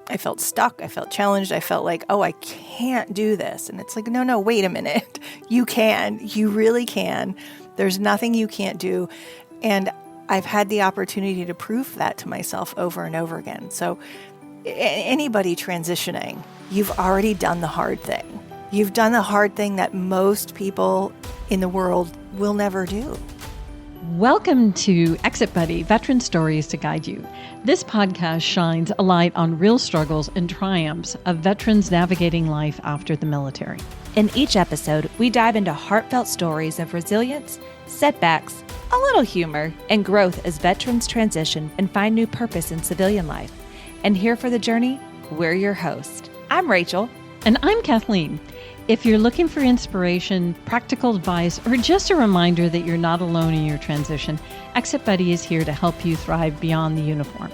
I felt stuck. I felt challenged. I felt like, oh, I can't do this. And it's like, no, wait a minute. You can. You really can. There's nothing you can't do. And I've had the opportunity to prove that to myself over and over again. So anybody transitioning, you've already done the hard thing. You've done the hard thing that most people in the world will never do. Welcome to Exit Buddy, Veteran Stories to Guide You. This podcast shines a light on real struggles and triumphs of veterans navigating life after the military. In each episode, we dive into heartfelt stories of resilience, setbacks, a little humor, and growth as veterans transition and find new purpose in civilian life. And here for the journey, we're your host. I'm Rachel. And I'm Kathleen. If you're looking for inspiration, practical advice, or just a reminder that you're not alone in your transition, Exit Buddy is here to help you thrive beyond the uniform.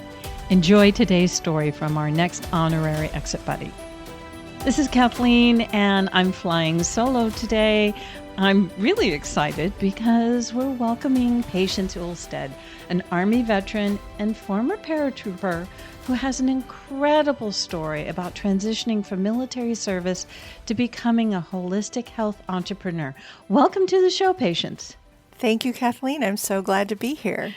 Enjoy today's story from our next honorary Exit Buddy. This is Kathleen, and I'm flying solo today. I'm really excited because we're welcoming Patience Ulstad, an Army veteran and former paratrooper who has an incredible story about transitioning from military service to becoming a holistic health entrepreneur. Welcome to the show, Patience. Thank you, Kathleen. I'm so glad to be here.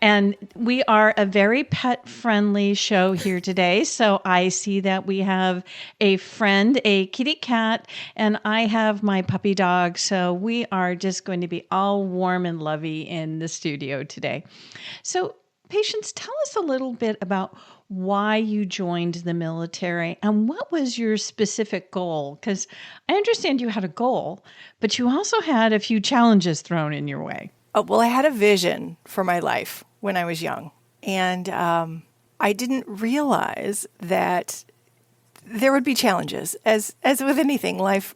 And we are a very pet-friendly show here today. So I see that we have a friend, a kitty cat, and I have my puppy dog. So we are just going to be all warm and lovey in the studio today. So Patience, tell us a little bit about why you joined the military and what was your specific goal? Because I understand you had a goal, but you also had a few challenges thrown in your way. Oh, well, I had a vision for my life when I was young, and I didn't realize that there would be challenges. As with anything, life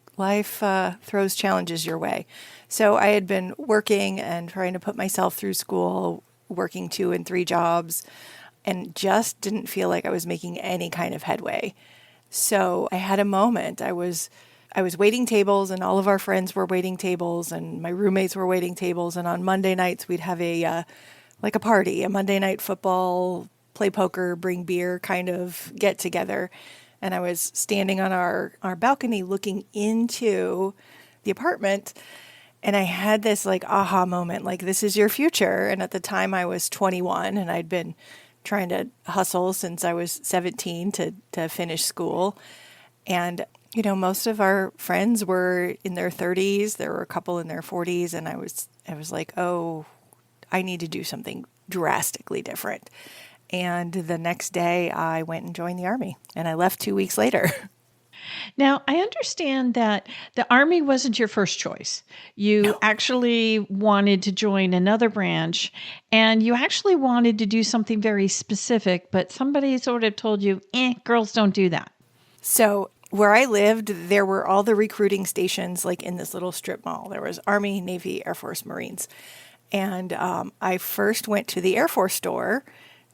throws challenges your way. So I had been working and trying to put myself through school, working 2 and 3 jobs, and just didn't feel like I was making any kind of headway. So I had a moment. I was waiting tables, and all of our friends were waiting tables, and my roommates were waiting tables. And on Monday nights, we'd have a party, a Monday night football, play poker, bring beer kind of get together. And I was standing on our balcony looking into the apartment, and I had this aha moment, this is your future. And at the time I was 21, and I'd been trying to hustle since I was 17 to finish school. And, most of our friends were in their 30s. There were a couple in their 40s. And I was like, oh, I need to do something drastically different. And the next day I went and joined the Army, and I left 2 weeks later. Now, I understand that the Army wasn't your first choice. You actually wanted to join another branch, and you actually wanted to do something very specific, but somebody sort of told you, girls don't do that. So where I lived, there were all the recruiting stations in this little strip mall. There was Army, Navy, Air Force, Marines. And I first went to the Air Force store,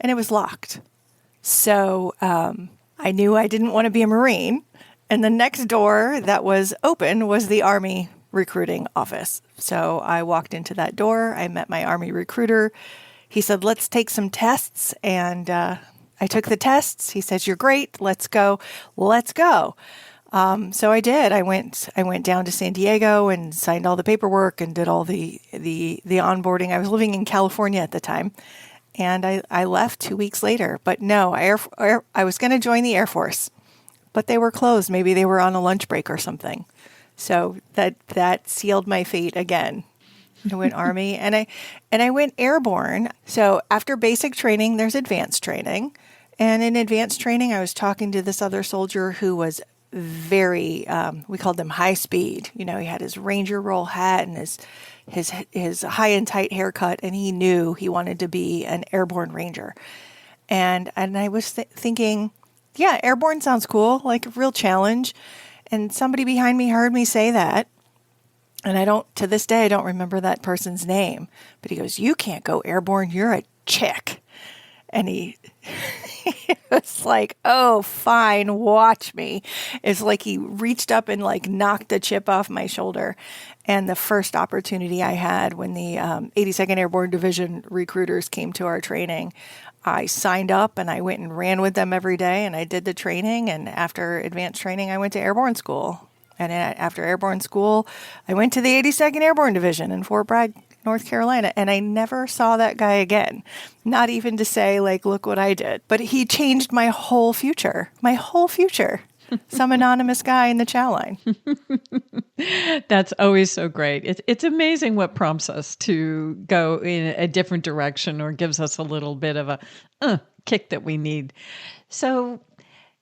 and it was locked. So I knew I didn't want to be a Marine. And the next door that was open was the Army recruiting office. So I walked into that door. I met my Army recruiter. He said, let's take some tests. And I took the tests. He says, you're great. Let's go. Let's go. So I did. I went down to San Diego and signed all the paperwork and did all the onboarding. I was living in California at the time. And I left 2 weeks later. But no, I was going to join the Air Force. But they were closed. Maybe they were on a lunch break or something. So that sealed my fate again. I went Army, and I went Airborne. So after basic training, there's advanced training. And in advanced training, I was talking to this other soldier who was very, we called him high speed. He had his Ranger roll hat and his high and tight haircut, and he knew he wanted to be an Airborne Ranger. And I was thinking, yeah, Airborne sounds cool, like a real challenge. And somebody behind me heard me say that. And to this day, I don't remember that person's name. But he goes, you can't go Airborne, you're a chick. And he was like, oh, fine, watch me. It's like he reached up and knocked a chip off my shoulder. And the first opportunity I had when the 82nd Airborne Division recruiters came to our training, I signed up and I went and ran with them every day, and I did the training. And after advanced training, I went to Airborne school. And after Airborne school, I went to the 82nd Airborne Division in Fort Bragg, North Carolina. And I never saw that guy again. Not even to say, like, look what I did. But he changed my whole future. My whole future. Some anonymous guy in the chow line. That's always so great. It's amazing what prompts us to go in a different direction or gives us a little bit of a kick that we need. So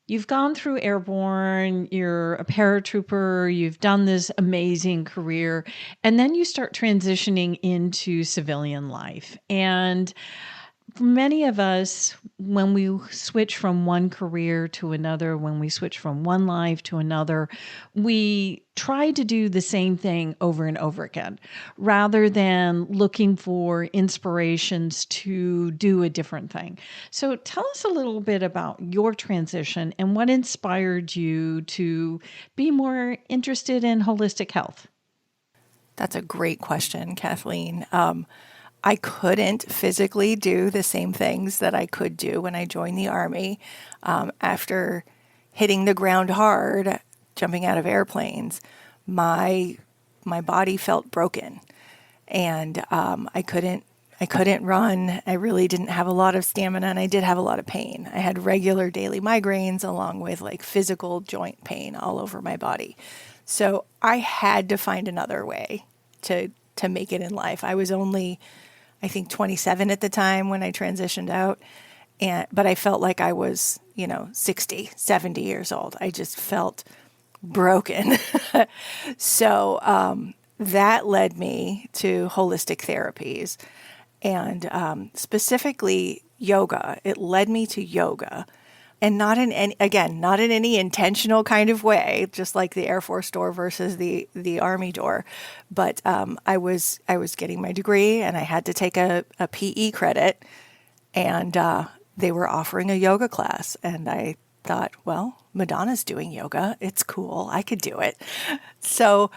you've gone through Airborne, you're a paratrooper, you've done this amazing career, and then you start transitioning into civilian life. And for many of us, when we switch from one career to another, when we switch from one life to another, we try to do the same thing over and over again, rather than looking for inspirations to do a different thing. So tell us a little bit about your transition and what inspired you to be more interested in holistic health. That's a great question, Kathleen. I couldn't physically do the same things that I could do when I joined the Army. After hitting the ground hard, jumping out of airplanes, my body felt broken, and I couldn't run. I really didn't have a lot of stamina, and I did have a lot of pain. I had regular daily migraines along with like physical joint pain all over my body. So I had to find another way to make it in life. I was only, I think, 27 at the time when I transitioned out. But I felt like I was, 60, 70 years old. I just felt broken. So that led me to holistic therapies and specifically yoga. It led me to yoga. And not in any intentional kind of way, just like the Air Force door versus the Army door. But I was getting my degree, and I had to take a PE credit, and they were offering a yoga class, and I thought, well, Madonna's doing yoga. It's cool. I could do it. So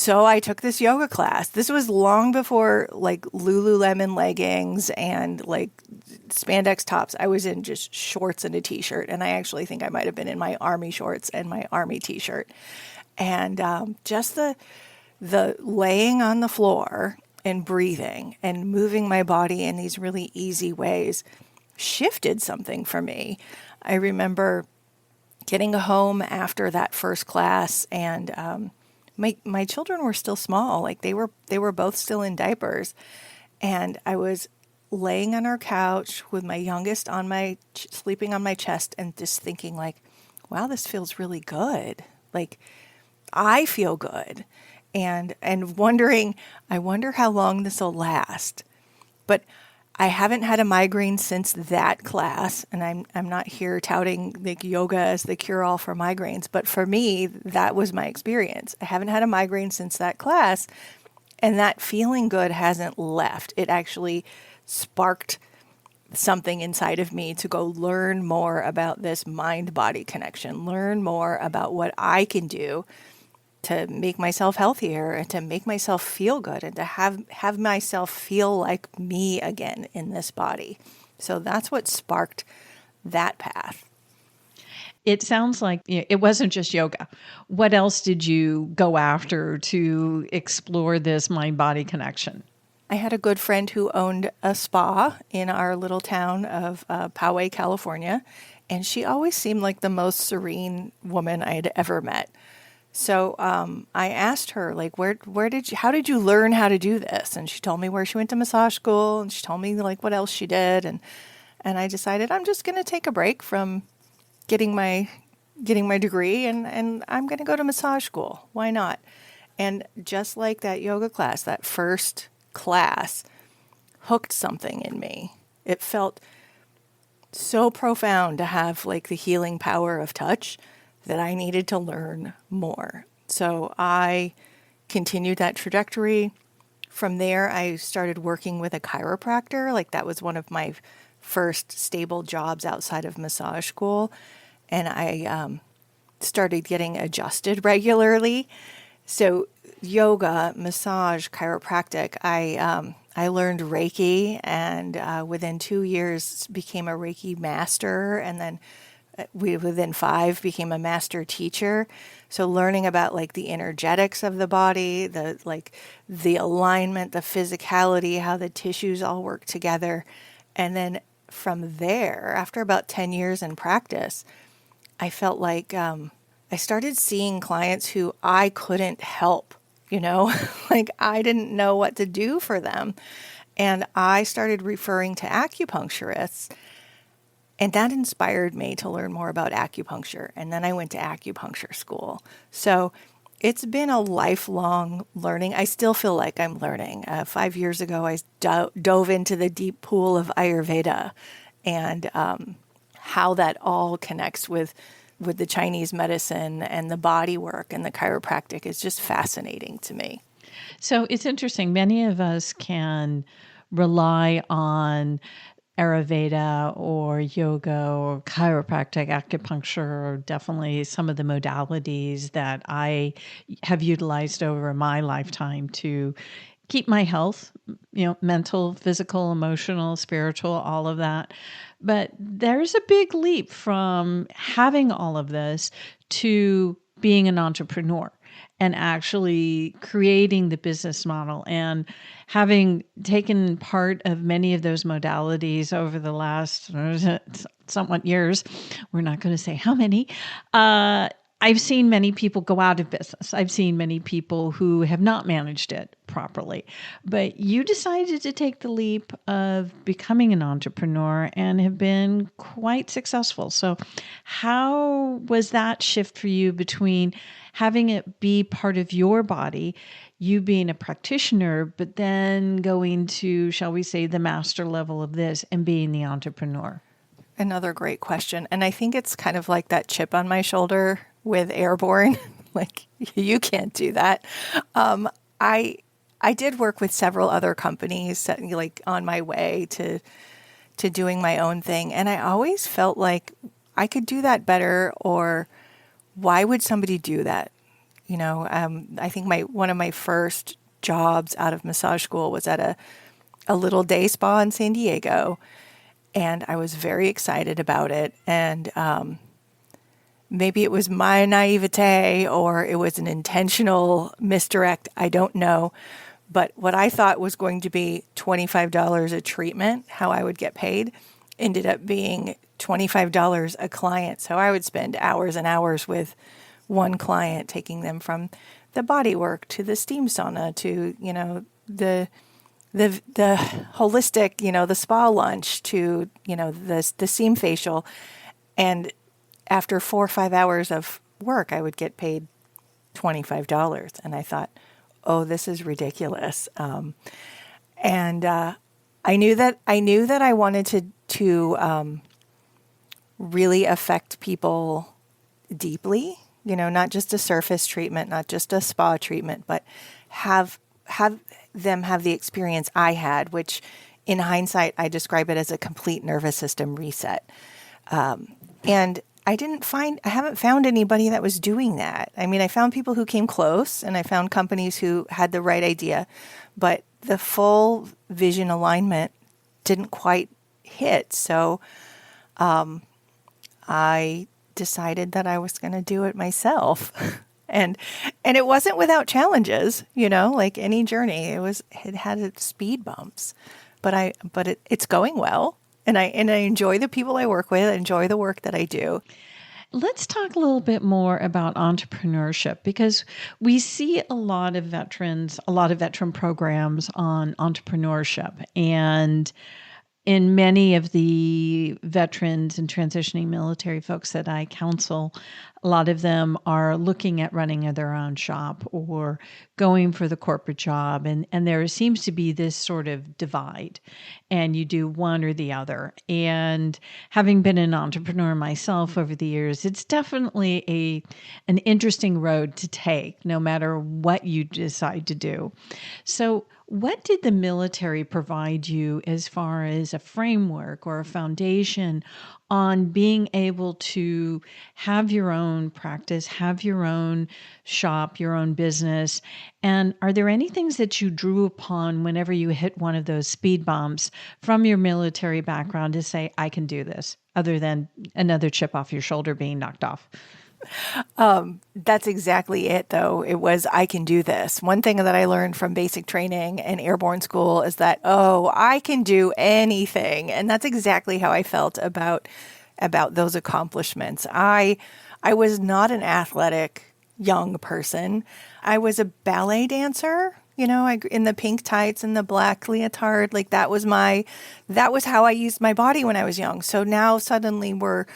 I took this yoga class. This was long before like Lululemon leggings and like spandex tops. I was in just shorts and a t-shirt. And I actually think I might have been in my Army shorts and my Army t-shirt. And just the laying on the floor and breathing and moving my body in these really easy ways shifted something for me. I remember getting home after that first class, and my children were still small. Like they were both still in diapers, and I was laying on our couch with my youngest sleeping on my chest, and just thinking like, wow, this feels really good. Like I feel good, and wondering, I wonder how long this will last. But I haven't had a migraine since that class, and I'm not here touting like yoga as the cure-all for migraines, but for me, that was my experience. I haven't had a migraine since that class, and that feeling good hasn't left. It actually sparked something inside of me to go learn more about this mind-body connection, learn more about what I can do to make myself healthier and to make myself feel good and to have myself feel like me again in this body. So that's what sparked that path. It sounds like it wasn't just yoga. What else did you go after to explore this mind-body connection? I had a good friend who owned a spa in our little town of Poway, California, and she always seemed like the most serene woman I had ever met. So I asked her, like, how did you learn how to do this? And she told me where she went to massage school, and she told me like what else she did, and I decided I'm just going to take a break from getting my degree, and I'm going to go to massage school. Why not? And just like that yoga class, that first class hooked something in me. It felt so profound to have like the healing power of touch that I needed to learn more. So I continued that trajectory. From there, I started working with a chiropractor. Like that was one of my first stable jobs outside of massage school. And I started getting adjusted regularly. So yoga, massage, chiropractic. I learned Reiki, and within 2 years became a Reiki master, and then within 5 became a master teacher. So learning about like the energetics of the body, the alignment, the physicality, how the tissues all work together, and then from there, after about 10 years in practice, I felt like I started seeing clients who I couldn't help, like I didn't know what to do for them. And I started referring to acupuncturists, and that inspired me to learn more about acupuncture. And then I went to acupuncture school. So it's been a lifelong learning. I still feel like I'm learning. 5 years ago, I dove into the deep pool of Ayurveda, and how that all connects with the Chinese medicine and the body work and the chiropractic is just fascinating to me. So it's interesting. Many of us can rely on Ayurveda or yoga or chiropractic, acupuncture, or definitely some of the modalities that I have utilized over my lifetime to keep my health, mental, physical, emotional, spiritual, all of that. But there's a big leap from having all of this to being an entrepreneur and actually creating the business model. And having taken part of many of those modalities over the last somewhat years, we're not going to say how many, I've seen many people go out of business. I've seen many people who have not managed it properly. But you decided to take the leap of becoming an entrepreneur and have been quite successful. So how was that shift for you between having it be part of your body, you being a practitioner, but then going to, shall we say, the master level of this and being the entrepreneur? Another great question. And I think it's kind of like that chip on my shoulder with Airborne. Like, you can't do that. I did work with several other companies like on my way to doing my own thing. And I always felt like I could do that better, or why would somebody do that? I think one of my first jobs out of massage school was at a little day spa in San Diego. And I was very excited about it. And maybe it was my naivete or it was an intentional misdirect. I don't know. But what I thought was going to be $25 a treatment, how I would get paid, ended up being $25 a client. So I would spend hours and hours with one client, taking them from the body work to the steam sauna to, the holistic, the spa lunch to, the seam facial. And after 4 or 5 hours of work, I would get paid $25. And I thought, oh, this is ridiculous. And I knew that I wanted to really affect people deeply, not just a surface treatment, not just a spa treatment, but have them have the experience I had, which in hindsight, I describe it as a complete nervous system reset. And I haven't found anybody that was doing that. I mean, I found people who came close, and I found companies who had the right idea, but the full vision alignment didn't quite hit. So I decided that I was going to do it myself. And it wasn't without challenges, like any journey. It had its speed bumps, but it's going well. And I enjoy the people I work with. I enjoy the work that I do. Let's talk a little bit more about entrepreneurship, because we see a lot of veteran programs on entrepreneurship. And in many of the veterans and transitioning military folks that I counsel, a lot of them are looking at running their own shop or going for the corporate job. And there seems to be this sort of divide, and you do one or the other. And having been an entrepreneur myself over the years, it's definitely an interesting road to take, no matter what you decide to do. So what did the military provide you as far as a framework or a foundation on being able to have your own practice, have your own shop, your own business? And are there any things that you drew upon whenever you hit one of those speed bumps from your military background to say, I can do this, other than another chip off your shoulder being knocked off? That's exactly it, though. It was, I can do this. One thing that I learned from basic training and airborne school is that, oh, I can do anything. And that's exactly how I felt about those accomplishments. I was not an athletic young person. I was a ballet dancer. In the pink tights and the black leotard, like that was how I used my body when I was young. So now suddenly we're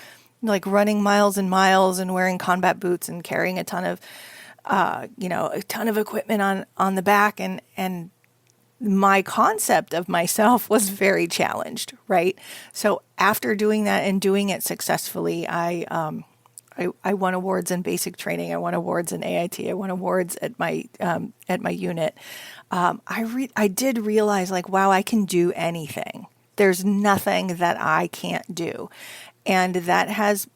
like running miles and miles and wearing combat boots and carrying a ton of equipment on the back. And my concept of myself was very challenged, right? So after doing that and doing it successfully, I won awards in basic training. I won awards in AIT. I won awards at my unit. I did realize, like, wow, I can do anything. There's nothing that I can't do. And that has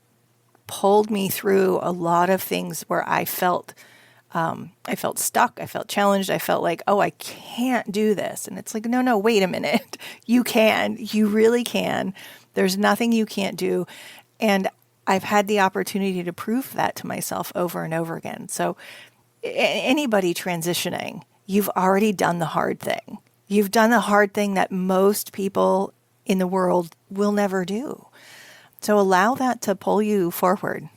pulled me through a lot of things where I felt stuck. I felt challenged. I felt like, oh, I can't do this. And it's like, no, wait a minute. You can. You really can. There's nothing you can't do. And I've had the opportunity to prove that to myself over and over again. So anybody transitioning, you've already done the hard thing. You've done the hard thing that most people in the world will never do. So allow that to pull you forward.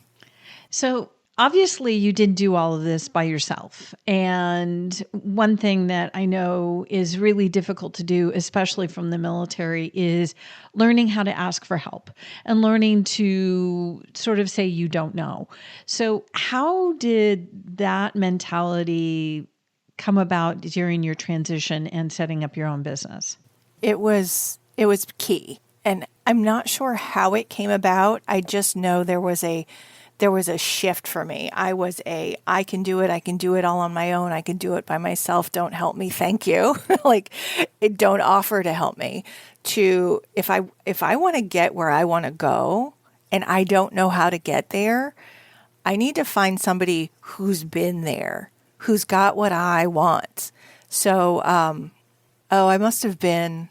So obviously you didn't do all of this by yourself. And one thing that I know is really difficult to do, especially from the military, is learning how to ask for help and learning to sort of say you don't know. So how did that mentality come about during your transition and setting up your own business? It was key. And I'm not sure how it came about. I just know there was a shift for me. I can do it all on my own. I can do it by myself. Don't help me. Thank you. Don't offer to help me. To if I want to get where I want to go and I don't know how to get there, I need to find somebody who's been there, who's got what I want. So, I must have been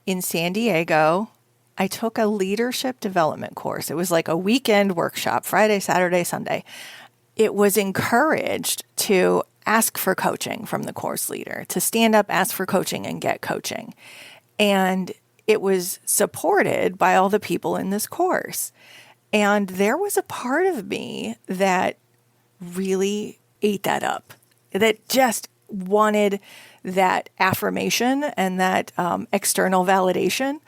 in San Diego. I took a leadership development course. It was like a weekend workshop, Friday, Saturday, Sunday. It was encouraged to ask for coaching from the course leader, to stand up, ask for coaching, and get coaching. And it was supported by all the people in this course. And there was a part of me that really ate that up, that just wanted that affirmation and that external validation.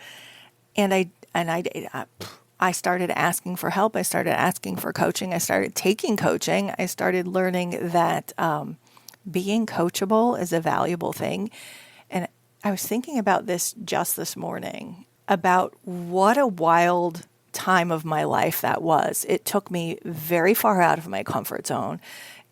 And I started asking for help. I started asking for coaching. I started taking coaching. I started learning that being coachable is a valuable thing. And I was thinking about this just this morning, about what a wild time of my life that was. It took me very far out of my comfort zone.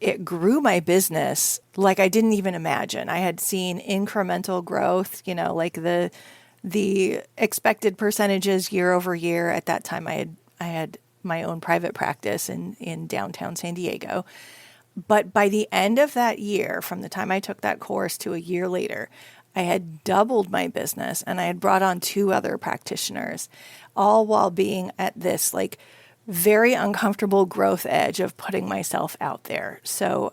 It grew my business like I didn't even imagine. I had seen incremental growth, like the expected percentages year over year. At that time, I had my own private practice in downtown San Diego. But by the end of that year, from the time I took that course to a year later, I had doubled my business and I had brought on 2 other practitioners, all while being at this very uncomfortable growth edge of putting myself out there. So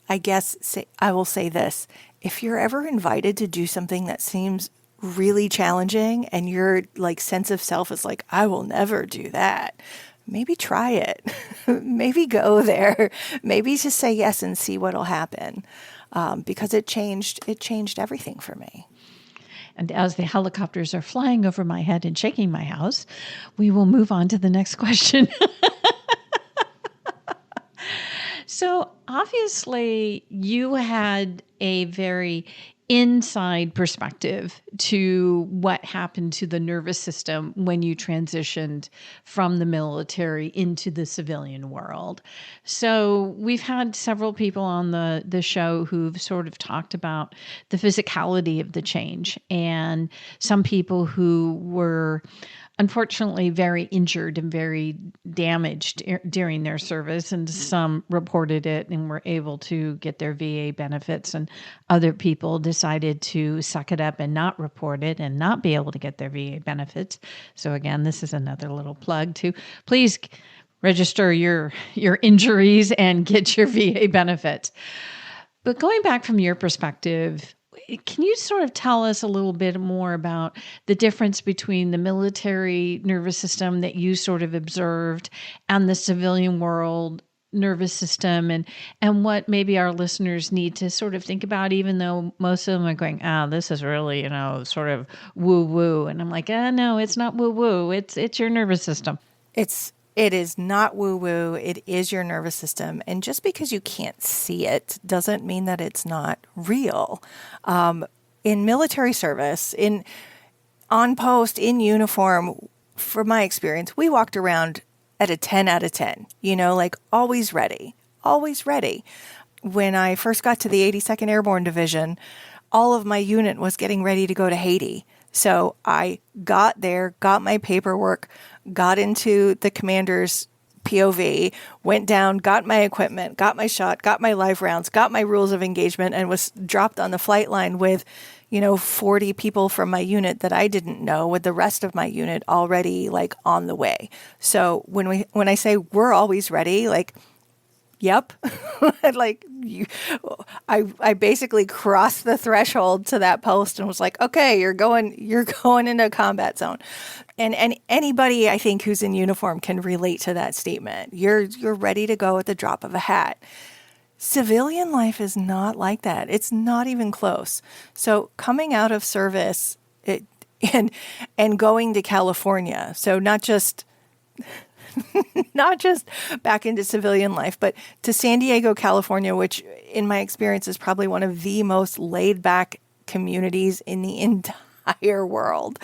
I guess I will say this. If you're ever invited to do something that seems really challenging and your sense of self is like, I will never do that, maybe try it. Maybe go there. Maybe just say yes and see what'll happen. Because it changed everything for me. And as the helicopters are flying over my head and shaking my house, we will move on to the next question. So obviously you had a very inside perspective to what happened to the nervous system when you transitioned from the military into the civilian world. So we've had several people on the show who've sort of talked about the physicality of the change, and some people who were unfortunately very injured and very damaged during their service, and some reported it and were able to get their VA benefits, and other people decided to suck it up and not report it and not be able to get their VA benefits. So again, this is another little plug to please register your injuries and get your VA benefits. But going back from your perspective, can you sort of tell us a little bit more about the difference between the military nervous system that you sort of observed and the civilian world nervous system, and what maybe our listeners need to sort of think about, even though most of them are going, this is really, sort of woo-woo. And I'm like, no, it's not woo-woo. It's your nervous system. It is not woo-woo. It is your nervous system. And just because you can't see it doesn't mean that it's not real. In military service, on post, in uniform, from my experience, we walked around at a 10 out of 10, like always ready, always ready. When I first got to the 82nd Airborne Division, all of my unit was getting ready to go to Haiti. So I got there, got my paperwork, got into the commander's POV, went down, got my equipment, got my shot, got my live rounds, got my rules of engagement, and was dropped on the flight line with, 40 people from my unit that I didn't know, with the rest of my unit already like on the way. So when I say we're always ready, like, yep, I basically crossed the threshold to that post and was like, okay, you're going into a combat zone. And anybody I think who's in uniform can relate to that statement. You're ready to go at the drop of a hat. Civilian life is not like that. It's not even close. So coming out of service and going to California, so not just back into civilian life, but to San Diego, California, which in my experience is probably one of the most laid back communities in the entire world.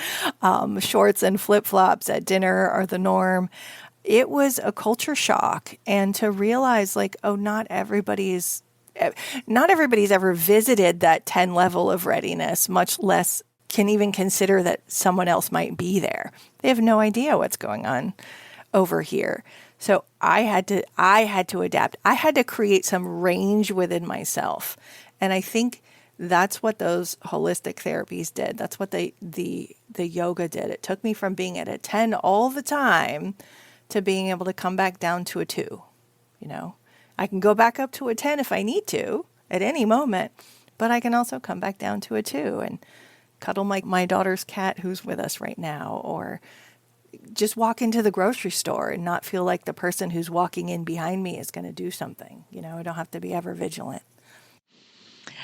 Shorts and flip-flops at dinner are the norm. It was a culture shock. And to realize not everybody's ever visited that 10 level of readiness, much less can even consider that someone else might be there. They have no idea what's going on over here. So I had to adapt. I had to create some range within myself. And I think that's what those holistic therapies did. That's what the yoga did. It took me from being at a 10 all the time to being able to come back down to a 2. I can go back up to a 10 if I need to at any moment, but I can also come back down to a 2 and cuddle my daughter's cat who's with us right now, or just walk into the grocery store and not feel like the person who's walking in behind me is going to do something. I don't have to be ever vigilant.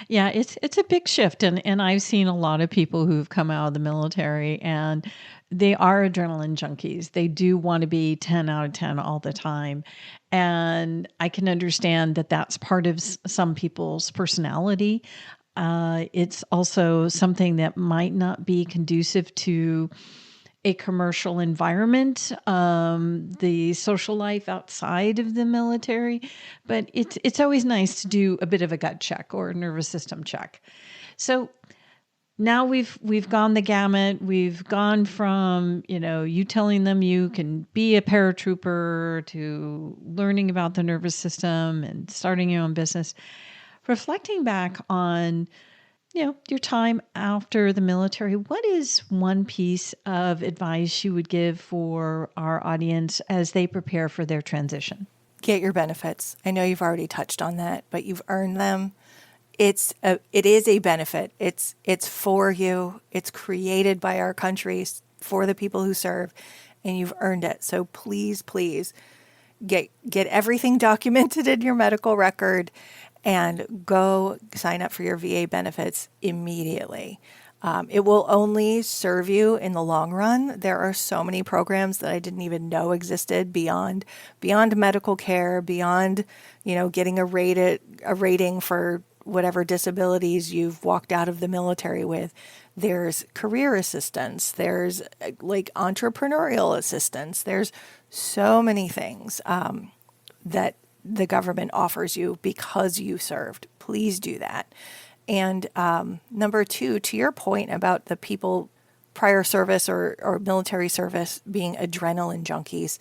Yeah, it's a big shift. And I've seen a lot of people who've come out of the military and they are adrenaline junkies. They do want to be 10 out of 10 all the time. And I can understand that that's part of some people's personality. It's also something that might not be conducive to a commercial environment, the social life outside of the military, but it's always nice to do a bit of a gut check or a nervous system check. So now we've gone the gamut. We've gone from, you telling them you can be a paratrooper to learning about the nervous system and starting your own business. Reflecting back on your time after the military, what is one piece of advice you would give for our audience as they prepare for their transition? Get your benefits. I know you've already touched on that, but you've earned them. It is a benefit. It's for you. It's created by our country for the people who serve, and you've earned it. So please, please get everything documented in your medical record and go sign up for your VA benefits immediately. It will only serve you in the long run. There are so many programs that I didn't even know existed beyond medical care, beyond getting a rating for whatever disabilities you've walked out of the military with. There's career assistance. There's like entrepreneurial assistance. There's so many things that the government offers you because you served. Please do that. And number two, to your point about the people prior service or military service being adrenaline junkies,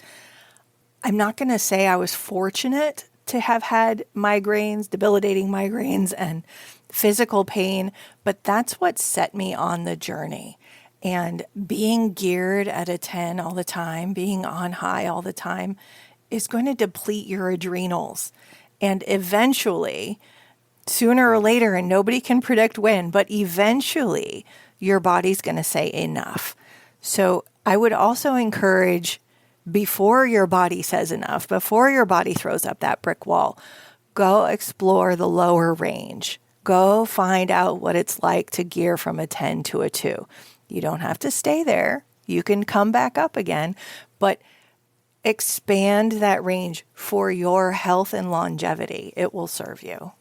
I'm not going to say I was fortunate to have had migraines, debilitating migraines, and physical pain, but that's what set me on the journey. And being geared at a 10 all the time, being on high all the time, is going to deplete your adrenals. And eventually, sooner or later, and nobody can predict when, but eventually your body's going to say enough. So I would also encourage, before your body says enough, before your body throws up that brick wall, go explore the lower range. Go find out what it's like to gear from a 10 to a 2. You don't have to stay there. You can come back up again, but expand that range for your health and longevity. It will serve you.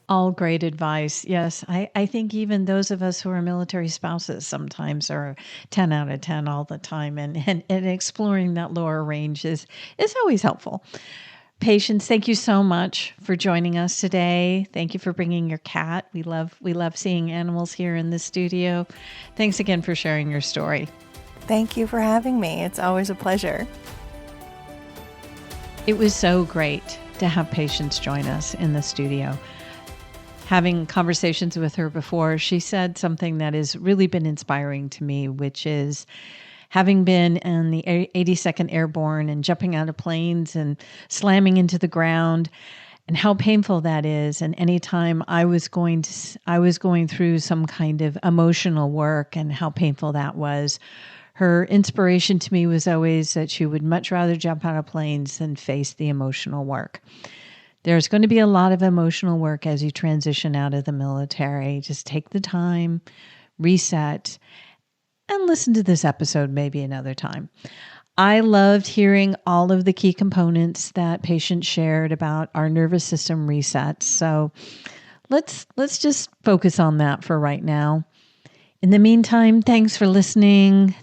All great advice. Yes, I think even those of us who are military spouses sometimes are 10 out of 10 all the time. And exploring that lower range is always helpful. Patience, thank you so much for joining us today. Thank you for bringing your cat. We love seeing animals here in the studio. Thanks again for sharing your story. Thank you for having me. It's always a pleasure. It was so great to have Patience join us in the studio. Having conversations with her before, she said something that has really been inspiring to me, which is having been in the 82nd Airborne and jumping out of planes and slamming into the ground, and how painful that is. And anytime I was going through some kind of emotional work and how painful that was, her inspiration to me was always that she would much rather jump out of planes than face the emotional work. There's going to be a lot of emotional work as you transition out of the military. Just take the time, reset, and listen to this episode maybe another time. I loved hearing all of the key components that Patience shared about our nervous system resets. So let's just focus on that for right now. In the meantime, thanks for listening.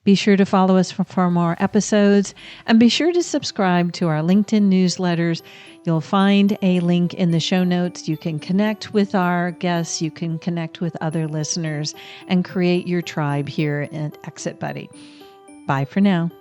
Be sure to follow us for more episodes, and be sure to subscribe to our LinkedIn newsletters. You'll find a link in the show notes. You can connect with our guests. You can connect with other listeners and create your tribe here at Exit Buddy. Bye for now.